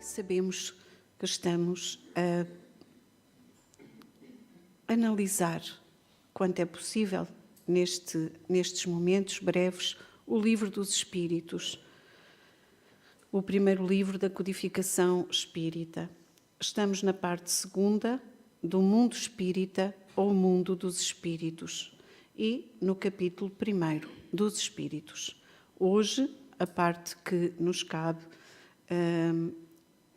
Sabemos que estamos a analisar, quanto é possível, nestes momentos breves, o Livro dos Espíritos, o primeiro livro da codificação espírita. Estamos na parte segunda do mundo espírita ou mundo dos espíritos e no capítulo primeiro dos espíritos. Hoje, a parte que nos cabe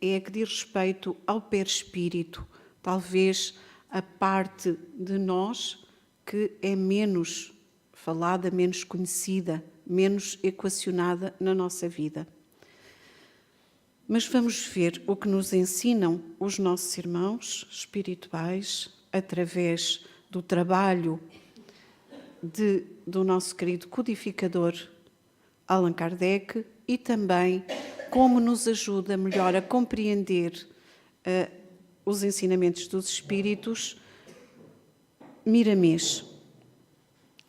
é a que diz respeito ao perispírito, talvez a parte de nós que é menos falada, menos conhecida, menos equacionada na nossa vida. Mas vamos ver o que nos ensinam os nossos irmãos espirituais através do trabalho do nosso querido codificador Allan Kardec e também como nos ajuda melhor a compreender os ensinamentos dos espíritos, Miramês.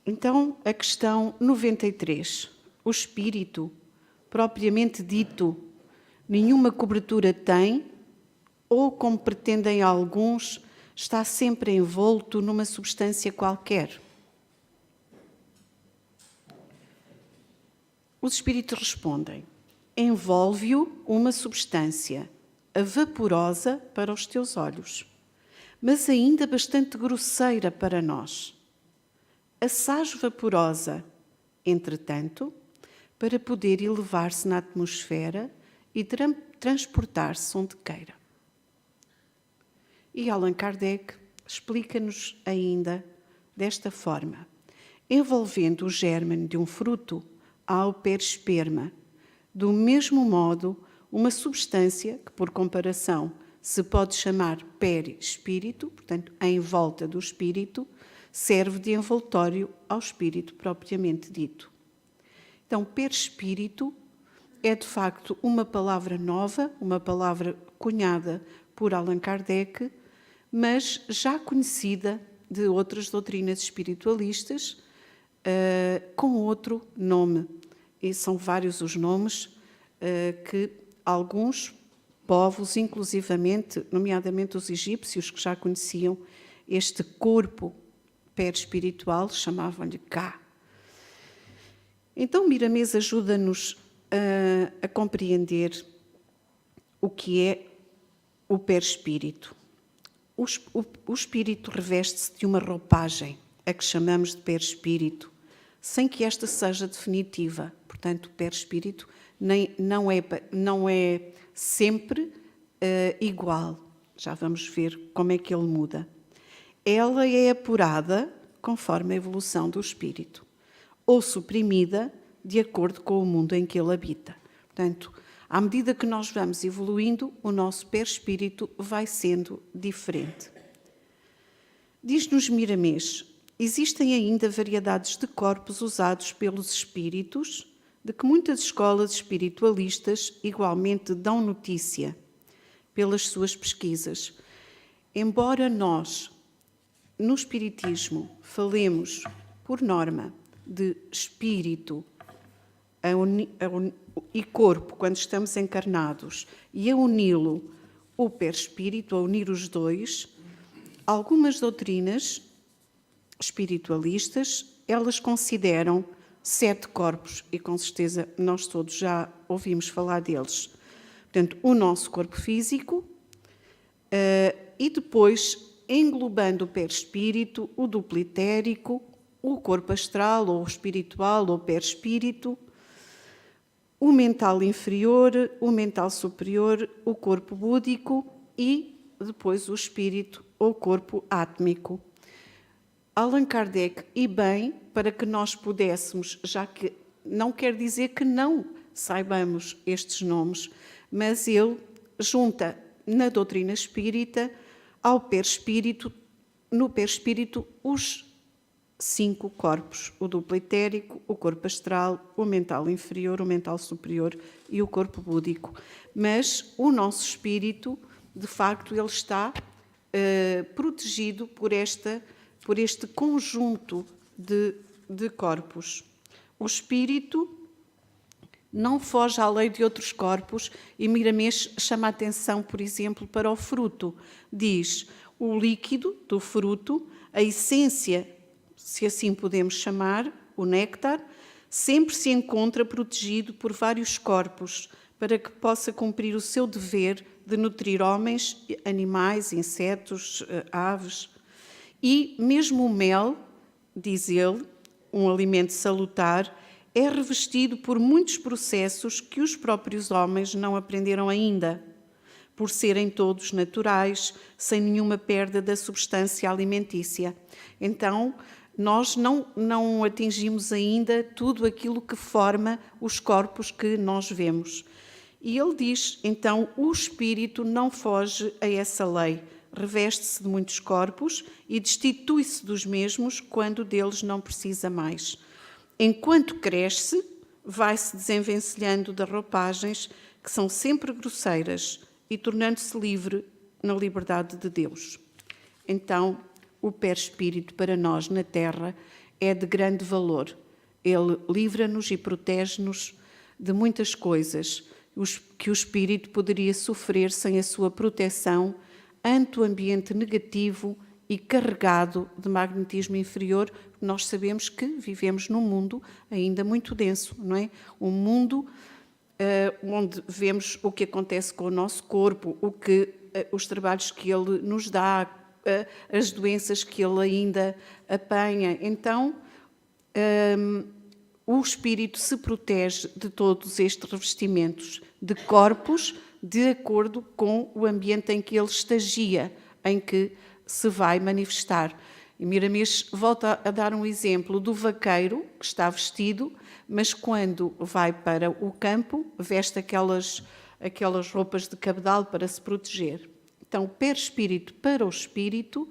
Então, a questão 93. O espírito, propriamente dito, nenhuma cobertura tem, ou, como pretendem alguns, está sempre envolto numa substância qualquer. Os espíritos respondem: envolve-o uma substância, a vaporosa para os teus olhos, mas ainda bastante grosseira para nós. Assaz vaporosa, entretanto, para poder elevar-se na atmosfera e transportar-se onde queira. E Allan Kardec explica-nos ainda desta forma: envolvendo o gérmen de um fruto, há o perisperma. Do mesmo modo, uma substância que, por comparação, se pode chamar perispírito, portanto, em volta do espírito, serve de envoltório ao espírito propriamente dito. Então, perispírito é, de facto, uma palavra nova, uma palavra cunhada por Allan Kardec, mas já conhecida de outras doutrinas espiritualistas, com outro nome. E são vários os nomes que alguns povos, inclusivamente, nomeadamente os egípcios, que já conheciam este corpo perispiritual, chamavam-lhe Ka. Então, Miramês ajuda-nos a compreender o que é o perispírito. O espírito reveste-se de uma roupagem, a que chamamos de perispírito, sem que esta seja definitiva. Portanto, o perispírito não é sempre igual. Já vamos ver como é que ele muda. Ela é apurada conforme a evolução do espírito, ou suprimida de acordo com o mundo em que ele habita. Portanto, à medida que nós vamos evoluindo, o nosso perispírito vai sendo diferente. Diz-nos Miramês: existem ainda variedades de corpos usados pelos espíritos, de que muitas escolas espiritualistas igualmente dão notícia pelas suas pesquisas. Embora nós, no espiritismo, falemos, por norma, de espírito e corpo, quando estamos encarnados, e a uni-lo, o perispírito, a unir os dois, algumas doutrinas espiritualistas, elas consideram 7 corpos, e com certeza nós todos já ouvimos falar deles. Portanto, o nosso corpo físico, e depois, englobando o perispírito, o duplo etérico, o corpo astral, ou espiritual, ou perispírito, o mental inferior, o mental superior, o corpo búdico e depois o espírito, ou corpo átmico. Allan Kardec, e bem, para que nós pudéssemos, já que não quer dizer que não saibamos estes nomes, mas ele junta na doutrina espírita ao perispírito, no perispírito, os 5 corpos: o duplo etérico, o corpo astral, o mental inferior, o mental superior e o corpo búdico. Mas o nosso espírito, de facto, ele está protegido por este conjunto de corpos. O espírito não foge à lei de outros corpos e Miramês chama a atenção, por exemplo, para o fruto. Diz, o líquido do fruto, a essência, se assim podemos chamar, o néctar, sempre se encontra protegido por vários corpos para que possa cumprir o seu dever de nutrir homens, animais, insetos, aves. E mesmo o mel, diz ele, um alimento salutar, é revestido por muitos processos que os próprios homens não aprenderam ainda, por serem todos naturais, sem nenhuma perda da substância alimentícia. Então, nós não atingimos ainda tudo aquilo que forma os corpos que nós vemos. E ele diz, então, o espírito não foge a essa lei, reveste-se de muitos corpos e destitui-se dos mesmos quando deles não precisa mais. Enquanto cresce, vai-se desenvencilhando de roupagens que são sempre grosseiras e tornando-se livre na liberdade de Deus. Então, o perispírito para nós na Terra é de grande valor. Ele livra-nos e protege-nos de muitas coisas que o espírito poderia sofrer sem a sua proteção ante o ambiente negativo e carregado de magnetismo inferior. Nós sabemos que vivemos num mundo ainda muito denso, não é? Um mundo onde vemos o que acontece com o nosso corpo, os trabalhos que ele nos dá, as doenças que ele ainda apanha. Então, o espírito se protege de todos estes revestimentos de corpos de acordo com o ambiente em que ele estagia, em que se vai manifestar. E Miramês volta a dar um exemplo do vaqueiro que está vestido, mas quando vai para o campo, veste aquelas roupas de cabedal para se proteger. Então, o perispírito para o espírito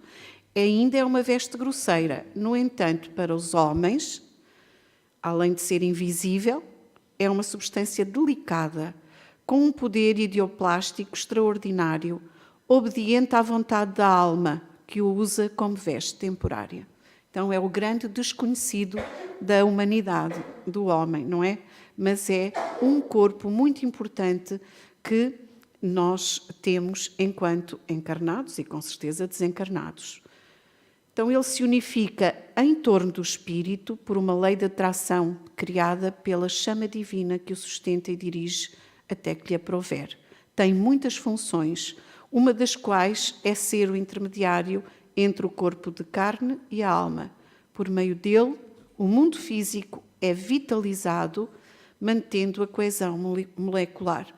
ainda é uma veste grosseira. No entanto, para os homens, além de ser invisível, é uma substância delicada, com um poder ideoplástico extraordinário, obediente à vontade da alma, que o usa como veste temporária. Então é o grande desconhecido da humanidade, do homem, não é? Mas é um corpo muito importante que nós temos enquanto encarnados e com certeza desencarnados. Então ele se unifica em torno do espírito por uma lei de atração criada pela chama divina que o sustenta e dirige até que lhe aprouver. Tem muitas funções, uma das quais é ser o intermediário entre o corpo de carne e a alma. Por meio dele, o mundo físico é vitalizado, mantendo a coesão molecular.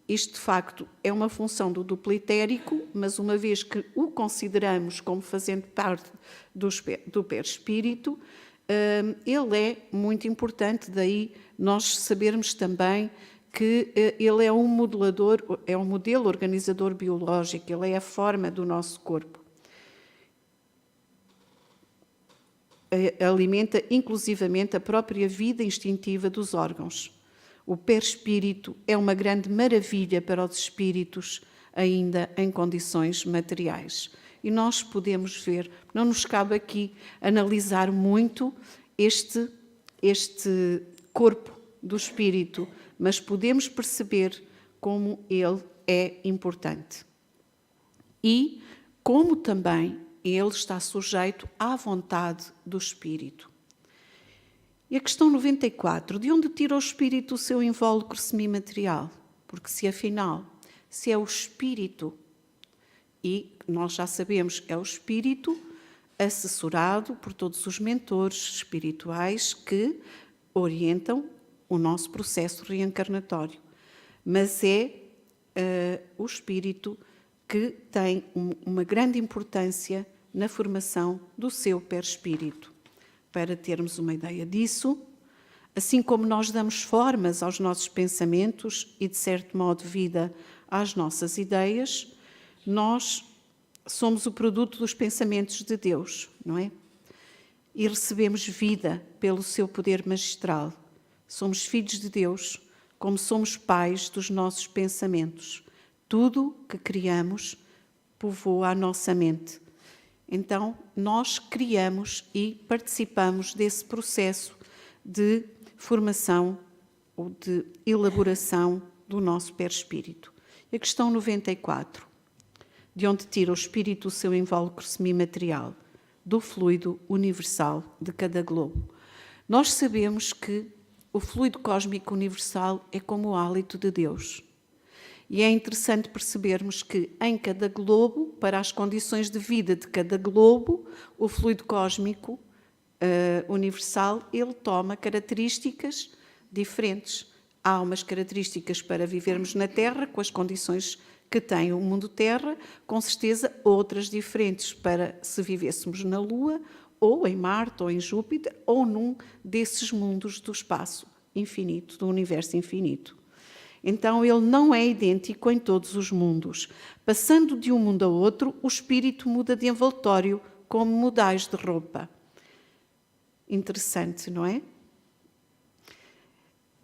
Isto, de facto, é uma função do duplo etérico, mas uma vez que o consideramos como fazendo parte do perispírito, ele é muito importante, daí nós sabermos também que ele é um modelador, é um modelo organizador biológico, ele é a forma do nosso corpo. Alimenta inclusivamente a própria vida instintiva dos órgãos. O perispírito é uma grande maravilha para os espíritos ainda em condições materiais. E nós podemos ver, não nos cabe aqui analisar muito este corpo do espírito, mas podemos perceber como ele é importante. E como também ele está sujeito à vontade do espírito. E a questão 94, de onde tira o espírito o seu invólucro semimaterial? Porque se é o espírito, e nós já sabemos, é o espírito assessorado por todos os mentores espirituais que orientam o nosso processo reencarnatório. Mas é o espírito que tem uma grande importância na formação do seu perispírito. Para termos uma ideia disso, assim como nós damos formas aos nossos pensamentos e, de certo modo, vida às nossas ideias, nós somos o produto dos pensamentos de Deus, não é? E recebemos vida pelo seu poder magistral. Somos filhos de Deus, como somos pais dos nossos pensamentos. Tudo que criamos povoa a nossa mente. Então, nós criamos e participamos desse processo de formação ou de elaboração do nosso perispírito. A questão 94. De onde tira o espírito o seu invólucro semimaterial? Do fluido universal de cada globo. Nós sabemos que o fluido cósmico universal é como o hálito de Deus. E é interessante percebermos que em cada globo, para as condições de vida de cada globo, o fluido cósmico universal, ele toma características diferentes. Há umas características para vivermos na Terra, com as condições que tem o mundo Terra, com certeza outras diferentes para se vivêssemos na Lua, ou em Marte, ou em Júpiter, ou num desses mundos do espaço infinito, do universo infinito. Então, ele não é idêntico em todos os mundos. Passando de um mundo a outro, o espírito muda de envoltório, como modais de roupa. Interessante, não é?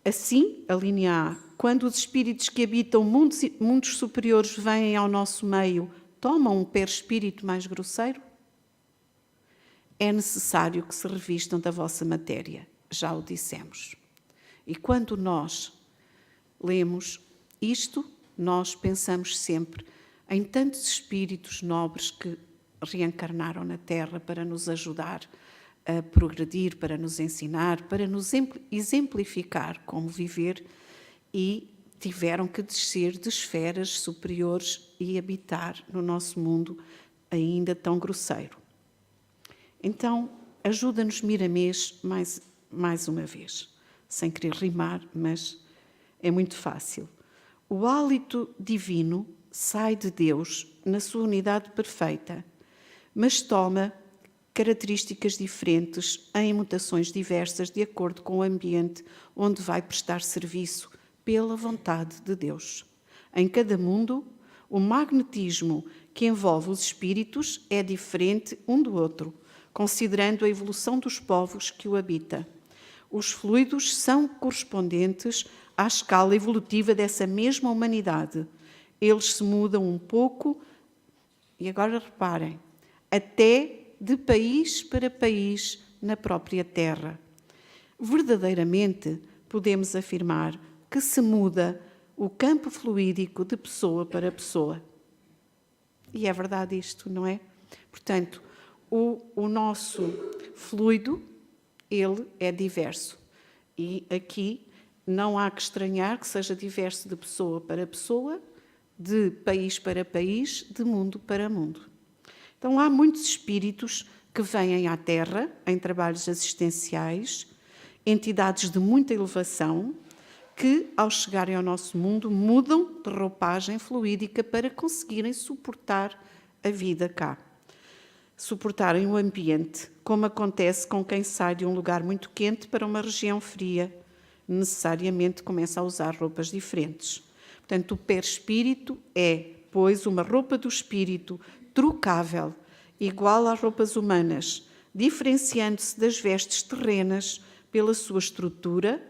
Assim, a linha A, quando os espíritos que habitam mundos superiores vêm ao nosso meio, tomam um perispírito mais grosseiro? É necessário que se revistam da vossa matéria, já o dissemos. E quando nós lemos isto, nós pensamos sempre em tantos espíritos nobres que reencarnaram na Terra para nos ajudar a progredir, para nos ensinar, para nos exemplificar como viver, e tiveram que descer de esferas superiores e habitar no nosso mundo ainda tão grosseiro. Então, ajuda-nos Miramês mais uma vez, sem querer rimar, mas é muito fácil. O hálito divino sai de Deus na sua unidade perfeita, mas toma características diferentes em mutações diversas de acordo com o ambiente onde vai prestar serviço pela vontade de Deus. Em cada mundo, o magnetismo que envolve os espíritos é diferente um do outro, considerando a evolução dos povos que o habitam. Os fluidos são correspondentes à escala evolutiva dessa mesma humanidade. Eles se mudam um pouco, e agora reparem, até de país para país na própria Terra. Verdadeiramente, podemos afirmar que se muda o campo fluídico de pessoa para pessoa. E é verdade isto, não é? Portanto, o nosso fluido, ele é diverso. E aqui não há que estranhar que seja diverso de pessoa para pessoa, de país para país, de mundo para mundo. Então, há muitos espíritos que vêm à Terra em trabalhos assistenciais, entidades de muita elevação, que, ao chegarem ao nosso mundo, mudam de roupagem fluídica para conseguirem suportar a vida cá. Suportarem o ambiente, como acontece com quem sai de um lugar muito quente para uma região fria, necessariamente começa a usar roupas diferentes. Portanto, o perispírito é, pois, uma roupa do espírito trocável, igual às roupas humanas, diferenciando-se das vestes terrenas pela sua estrutura,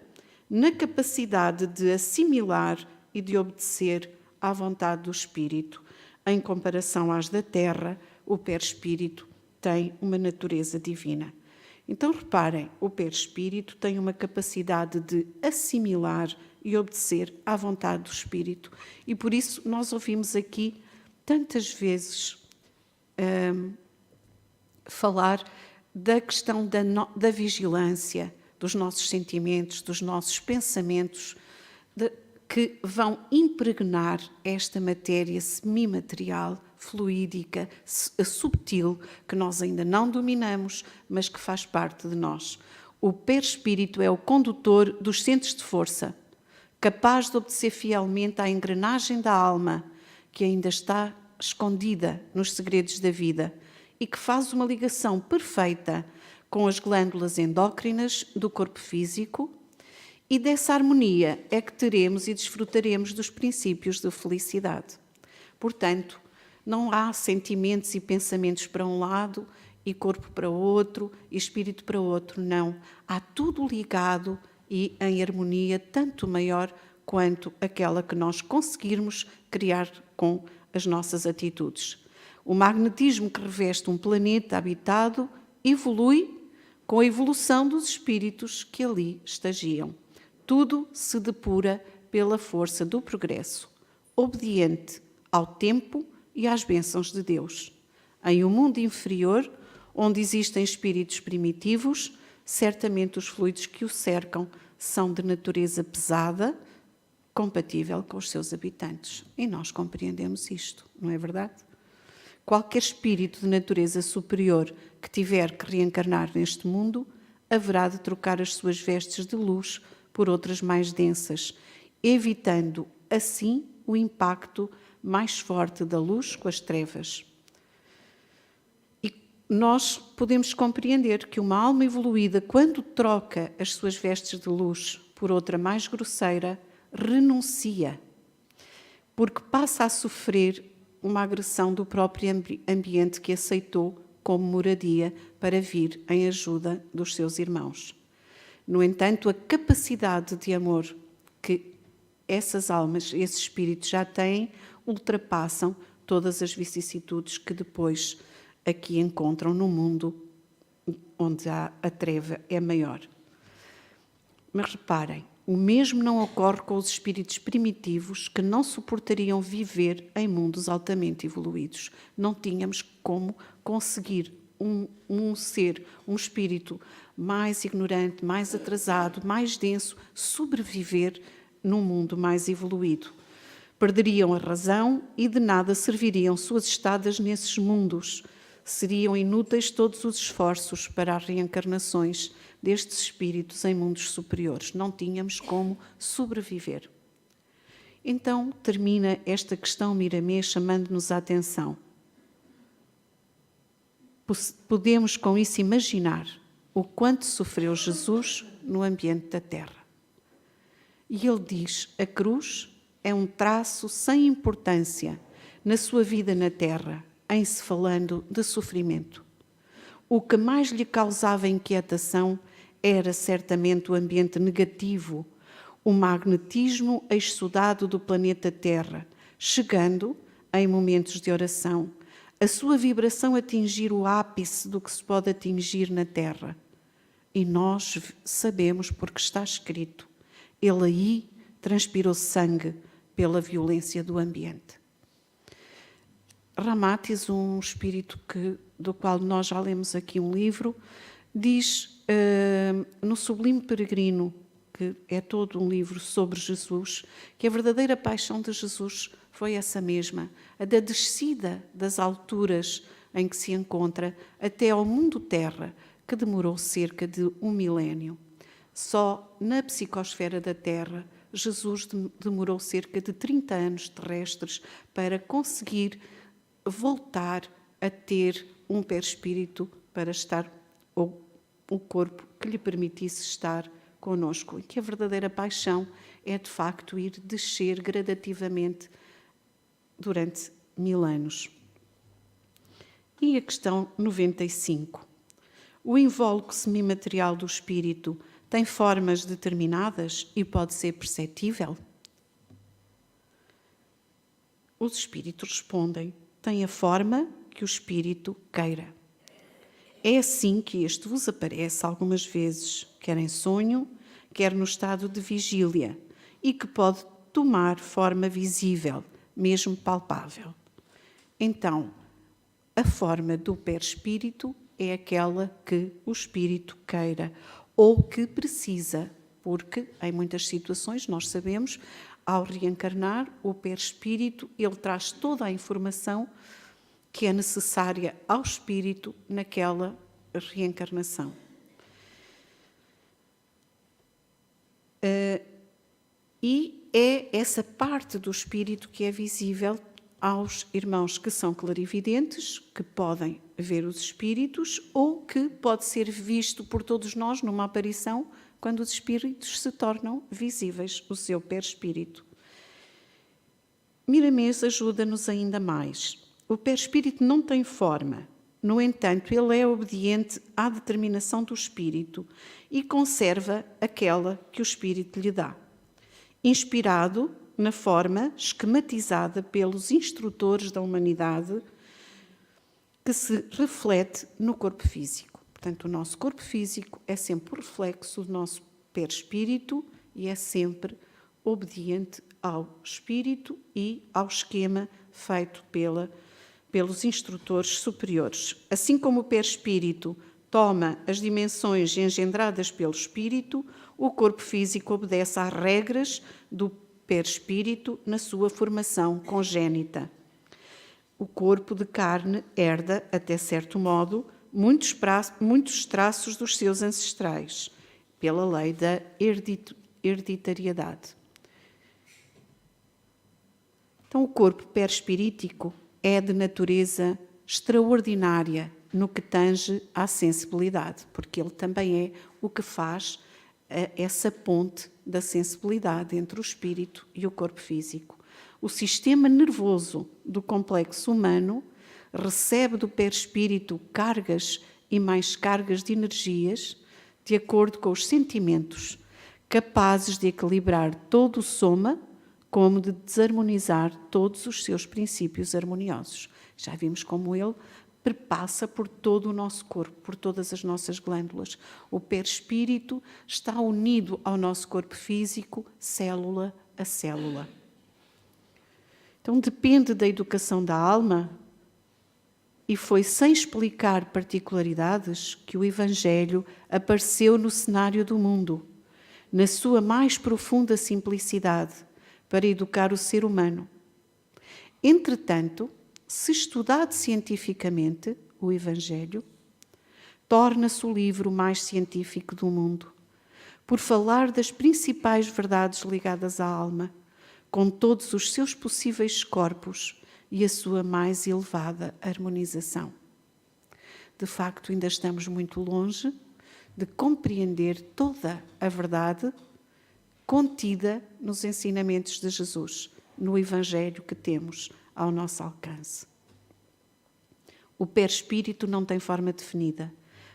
na capacidade de assimilar e de obedecer à vontade do espírito. Em comparação às da terra, o perispírito tem uma natureza divina. Então, reparem, o perispírito tem uma capacidade de assimilar e obedecer à vontade do espírito. E por isso nós ouvimos aqui tantas vezes falar da questão da vigilância, dos nossos sentimentos, dos nossos pensamentos, que vão impregnar esta matéria semimaterial, fluídica, subtil, que nós ainda não dominamos, mas que faz parte de nós. O perispírito é o condutor dos centros de força, capaz de obedecer fielmente à engrenagem da alma, que ainda está escondida nos segredos da vida e que faz uma ligação perfeita com as glândulas endócrinas do corpo físico, e dessa harmonia é que teremos e desfrutaremos dos princípios de felicidade. Portanto, não há sentimentos e pensamentos para um lado e corpo para outro e espírito para outro, não. Há tudo ligado e em harmonia tanto maior quanto aquela que nós conseguirmos criar com as nossas atitudes. O magnetismo que reveste um planeta habitado evolui com a evolução dos espíritos que ali estagiam. Tudo se depura pela força do progresso, obediente ao tempo e às bênçãos de Deus. Em um mundo inferior, onde existem espíritos primitivos, certamente os fluidos que o cercam são de natureza pesada, compatível com os seus habitantes. E nós compreendemos isto, não é verdade? Qualquer espírito de natureza superior que tiver que reencarnar neste mundo, haverá de trocar as suas vestes de luz por outras mais densas, evitando assim o impacto mais forte da luz com as trevas. E nós podemos compreender que uma alma evoluída, quando troca as suas vestes de luz por outra mais grosseira, renuncia, porque passa a sofrer uma agressão do próprio ambiente que aceitou como moradia para vir em ajuda dos seus irmãos. No entanto, a capacidade de amor que essas almas, esses espíritos já têm, ultrapassam todas as vicissitudes que depois aqui encontram no mundo onde a treva é maior. Mas reparem, o mesmo não ocorre com os espíritos primitivos que não suportariam viver em mundos altamente evoluídos. Não tínhamos como conseguir um ser, um espírito mais ignorante, mais atrasado, mais denso, sobreviver num mundo mais evoluído. Perderiam a razão e de nada serviriam suas estadas nesses mundos. Seriam inúteis todos os esforços para as reencarnações destes espíritos em mundos superiores. Não tínhamos como sobreviver. Então, termina esta questão Miramês chamando-nos a atenção. Podemos com isso imaginar o quanto sofreu Jesus no ambiente da Terra. E ele diz, a cruz é um traço sem importância na sua vida na Terra, em se falando de sofrimento. O que mais lhe causava inquietação era certamente o ambiente negativo, o magnetismo exsudado do planeta Terra, chegando, em momentos de oração, a sua vibração atingir o ápice do que se pode atingir na Terra. E nós sabemos, porque está escrito, ele aí transpirou sangue pela violência do ambiente. Ramatis, um espírito do qual nós já lemos aqui um livro, diz no Sublime Peregrino, que é todo um livro sobre Jesus, que a verdadeira paixão de Jesus foi essa mesma, a da descida das alturas em que se encontra até ao mundo terra, que demorou cerca de 1 milénio. Só na psicosfera da Terra, Jesus demorou cerca de 30 anos terrestres para conseguir voltar a ter um perispírito para estar, ou o corpo que lhe permitisse estar conosco. E que a verdadeira paixão é, de facto, ir descer gradativamente durante 1000 anos. E a questão 95. O invólucro semimaterial do espírito tem formas determinadas e pode ser perceptível? Os espíritos respondem, tem a forma que o espírito queira. É assim que este vos aparece algumas vezes, quer em sonho, quer no estado de vigília, e que pode tomar forma visível, mesmo palpável. Então, a forma do perispírito é aquela que o espírito queira ou que precisa, porque em muitas situações nós sabemos, ao reencarnar, o perispírito, ele traz toda a informação que é necessária ao espírito naquela reencarnação. E é essa parte do espírito que é visível aos irmãos que são clarividentes, que podem ver os espíritos, ou que pode ser visto por todos nós numa aparição, quando os espíritos se tornam visíveis, o seu perispírito. Miramês ajuda-nos ainda mais. O perispírito não tem forma, no entanto, ele é obediente à determinação do espírito e conserva aquela que o espírito lhe dá. Inspirado na forma esquematizada pelos instrutores da humanidade, que se reflete no corpo físico. Portanto, o nosso corpo físico é sempre o reflexo do nosso perispírito e é sempre obediente ao espírito e ao esquema feito pelos instrutores superiores. Assim como o perispírito toma as dimensões engendradas pelo espírito, o corpo físico obedece às regras do perispírito na sua formação congénita. O corpo de carne herda, até certo modo, muitos traços dos seus ancestrais, pela lei da hereditariedade. Então, o corpo perispirítico é de natureza extraordinária no que tange à sensibilidade, porque ele também é o que faz essa ponte da sensibilidade entre o espírito e o corpo físico. O sistema nervoso do complexo humano recebe do perispírito cargas e mais cargas de energias de acordo com os sentimentos, capazes de equilibrar todo o soma, como de desarmonizar todos os seus princípios harmoniosos. Já vimos como ele perpassa por todo o nosso corpo, por todas as nossas glândulas. O perispírito está unido ao nosso corpo físico, célula a célula. Então depende da educação da alma, e foi sem explicar particularidades que o Evangelho apareceu no cenário do mundo, na sua mais profunda simplicidade, para educar o ser humano. Entretanto, se estudado cientificamente, o Evangelho torna-se o livro mais científico do mundo, por falar das principais verdades ligadas à alma, com todos os seus possíveis corpos e a sua mais elevada harmonização. De facto, ainda estamos muito longe de compreender toda a verdade contida nos ensinamentos de Jesus, no Evangelho que temos ao nosso alcance. O perispírito não tem forma definida,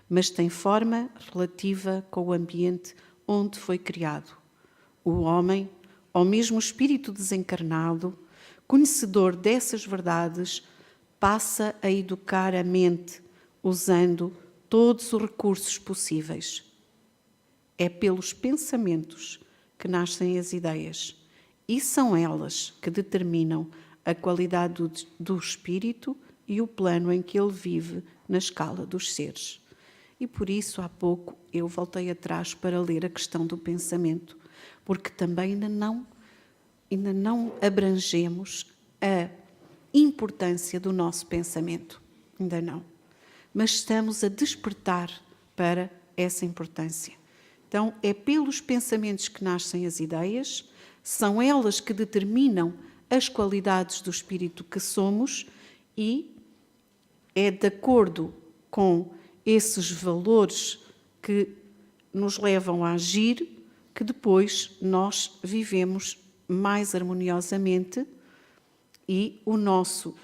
mas tem forma relativa com o ambiente onde foi criado. O homem, ou mesmo o espírito desencarnado, conhecedor dessas verdades, passa a educar a mente usando todos os recursos possíveis. É pelos pensamentos que nascem as ideias, e são elas que determinam a qualidade do espírito e o plano em que ele vive na escala dos seres. E por isso, há pouco, eu voltei atrás para ler a questão do pensamento, porque também ainda não abrangemos a importância do nosso pensamento. Ainda não. Mas estamos a despertar para essa importância. Então, é pelos pensamentos que nascem as ideias, são elas que determinam as qualidades do espírito que somos, e é de acordo com esses valores que nos levam a agir que depois nós vivemos mais harmoniosamente, e o nosso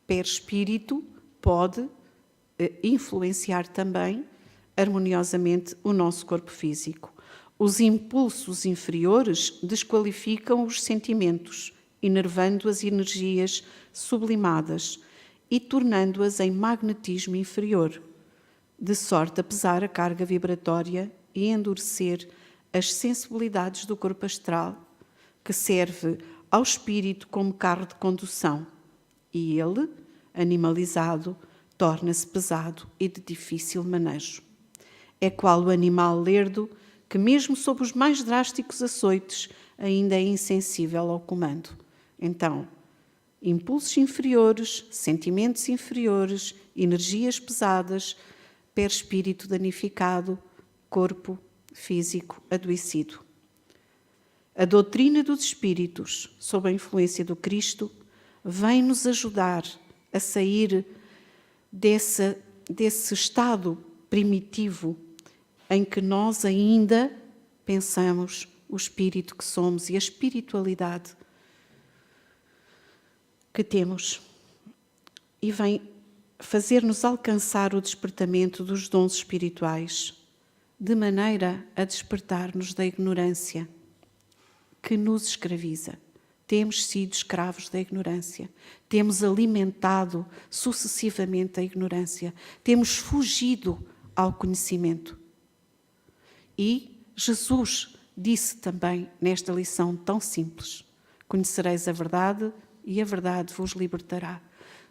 perispírito pode influenciar também harmoniosamente o nosso corpo físico. Os impulsos inferiores desqualificam os sentimentos, enervando as energias sublimadas e tornando-as em magnetismo inferior, de sorte a pesar a carga vibratória e endurecer as sensibilidades do corpo astral, que serve ao espírito como carro de condução, e ele, animalizado, torna-se pesado e de difícil manejo. É qual o animal lerdo que, mesmo sob os mais drásticos açoites, ainda é insensível ao comando. Então, impulsos inferiores, sentimentos inferiores, energias pesadas, perispírito danificado, corpo físico adoecido. A doutrina dos espíritos, sob a influência do Cristo, vem nos ajudar a sair desse estado primitivo em que nós ainda pensamos o espírito que somos e a espiritualidade que temos, e vem fazer-nos alcançar o despertamento dos dons espirituais, de maneira a despertar-nos da ignorância que nos escraviza. Temos sido escravos da ignorância, temos alimentado sucessivamente a ignorância, temos fugido ao conhecimento. E Jesus disse também nesta lição tão simples: conhecereis a verdade e a verdade vos libertará.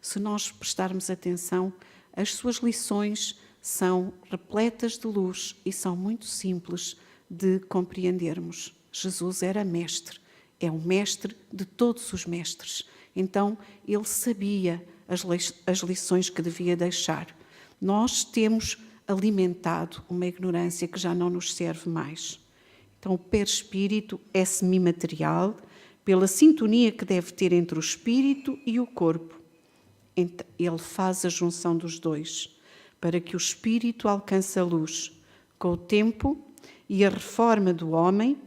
Se nós prestarmos atenção, as suas lições são repletas de luz e são muito simples de compreendermos. Jesus era mestre, é o mestre de todos os mestres. Então, ele sabia as lições que devia deixar. Nós temos alimentado uma ignorância que já não nos serve mais. Então, o perispírito é semimaterial, pela sintonia que deve ter entre o espírito e o corpo. Ele faz a junção dos dois, para que o espírito alcance a luz. Com o tempo e a reforma do homem,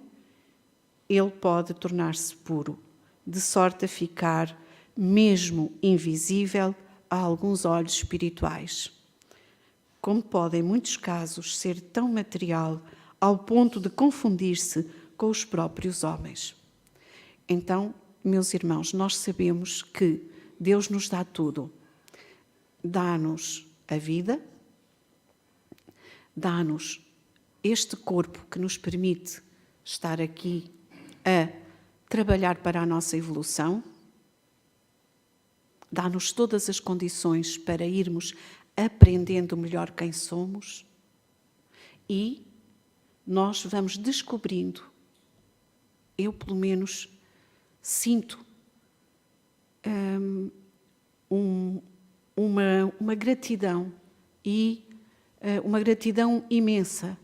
ele pode tornar-se puro, de sorte a ficar mesmo invisível a alguns olhos espirituais. Como pode, em muitos casos, ser tão material ao ponto de confundir-se com os próprios homens. Então, meus irmãos, nós sabemos que Deus nos dá tudo. Dá-nos a vida, dá-nos este corpo que nos permite estar aqui a trabalhar para a nossa evolução, dá-nos todas as condições para irmos aprendendo melhor quem somos e nós vamos descobrindo, eu pelo menos sinto uma gratidão e uma gratidão imensa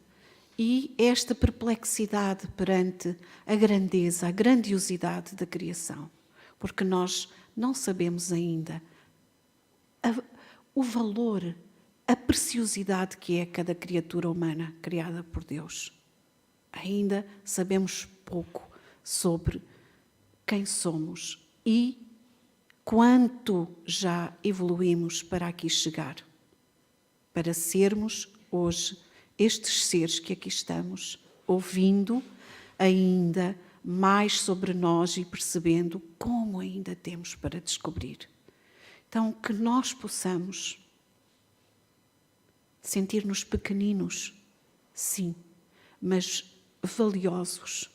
e esta perplexidade perante a grandeza, a grandiosidade da criação, porque nós não sabemos ainda o valor, a preciosidade que é cada criatura humana criada por Deus. Ainda sabemos pouco sobre quem somos e quanto já evoluímos para aqui chegar, para sermos hoje estes seres que aqui estamos, ouvindo ainda mais sobre nós e percebendo como ainda temos para descobrir. Então, que nós possamos sentir-nos pequeninos, sim, mas valiosos,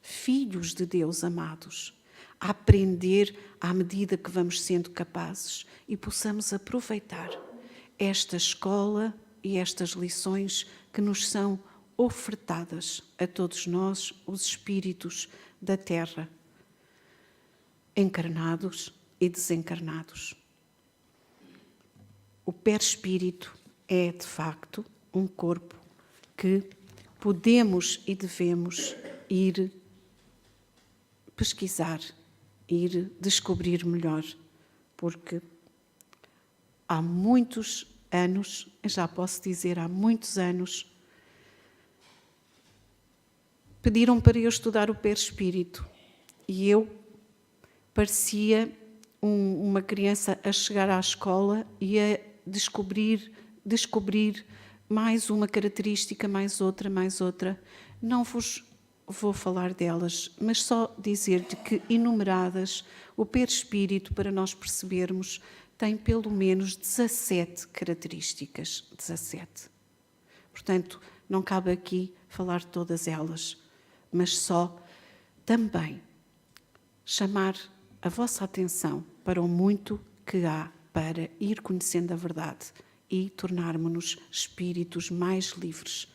filhos de Deus amados, a aprender à medida que vamos sendo capazes e possamos aproveitar esta escola e estas lições que nos são ofertadas a todos nós, os espíritos da Terra, encarnados e desencarnados. O perispírito é, de facto, um corpo que podemos e devemos ir pesquisar, ir descobrir melhor, porque há muitos anos, já posso dizer há muitos anos, pediram para eu estudar o perispírito e eu parecia uma criança a chegar à escola e a descobrir mais uma característica, mais outra. Não vos vou falar delas, mas só dizer-te que enumeradas, o perispírito, para nós percebermos, tem pelo menos 17 características. 17. Portanto, não cabe aqui falar de todas elas, mas só também chamar a vossa atenção para o muito que há para ir conhecendo a verdade e tornarmos-nos espíritos mais livres.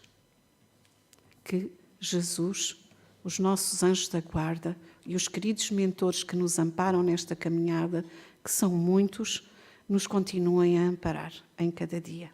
Que Jesus, os nossos anjos da guarda e os queridos mentores que nos amparam nesta caminhada, que são muitos, nos continuem a amparar em cada dia.